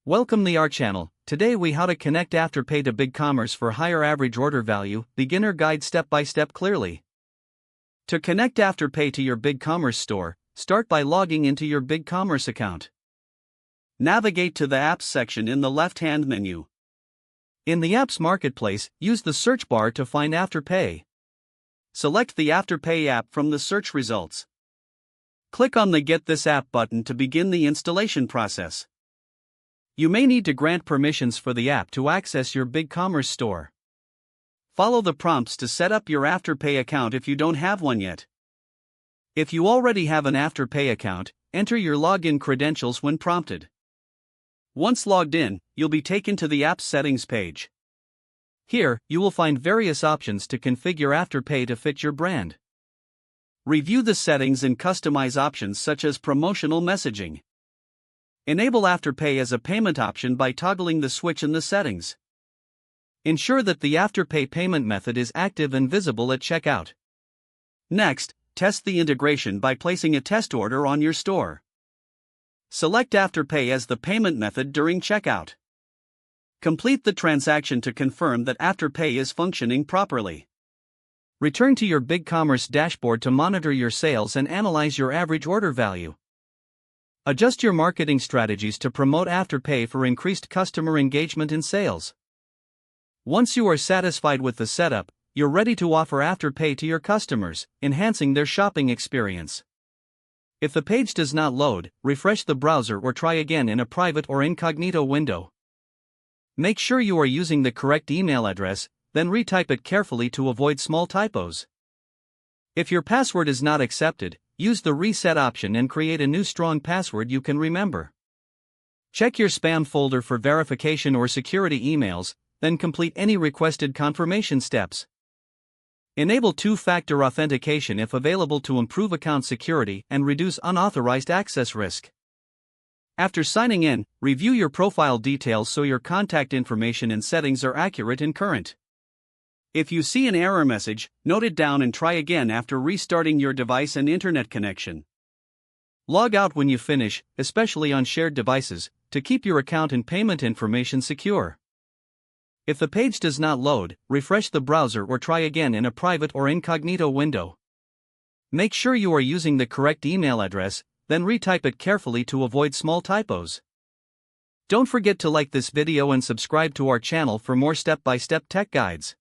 Welcome to our channel. Today we how to connect Afterpay to BigCommerce for higher average order value, beginner guide step by step clearly. To connect Afterpay to your BigCommerce store, start by logging into your BigCommerce account. Navigate to the Apps section in the left-hand menu. In the Apps Marketplace, use the search bar to find Afterpay. Select the Afterpay app from the search results. Click on the Get This App button to begin the installation process. You may need to grant permissions for the app to access your BigCommerce store. Follow the prompts to set up your Afterpay account if you don't have one yet. If you already have an Afterpay account, enter your login credentials when prompted. Once logged in, you'll be taken to the App Settings page. Here, you will find various options to configure Afterpay to fit your brand. Review the settings and customize options such as promotional messaging. Enable Afterpay as a payment option by toggling the switch in the settings. Ensure that the Afterpay payment method is active and visible at checkout. Next, test the integration by placing a test order on your store. Select Afterpay as the payment method during checkout. Complete the transaction to confirm that Afterpay is functioning properly. Return to your BigCommerce dashboard to monitor your sales and analyze your average order value. Adjust your marketing strategies to promote Afterpay for increased customer engagement and sales. Once you are satisfied with the setup, you're ready to offer Afterpay to your customers, enhancing their shopping experience. If the page does not load, refresh the browser or try again in a private or incognito window. Make sure you are using the correct email address, then retype it carefully to avoid small typos. If your password is not accepted, use the reset option and create a new strong password you can remember. Check your spam folder for verification or security emails, then complete any requested confirmation steps. Enable two-factor authentication if available to improve account security and reduce unauthorized access risk. After signing in, review your profile details so your contact information and settings are accurate and current. If you see an error message, note it down and try again after restarting your device and internet connection. Log out when you finish, especially on shared devices, to keep your account and payment information secure. If the page does not load, refresh the browser or try again in a private or incognito window. Make sure you are using the correct email address, then retype it carefully to avoid small typos. Don't forget to like this video and subscribe to our channel for more step-by-step tech guides.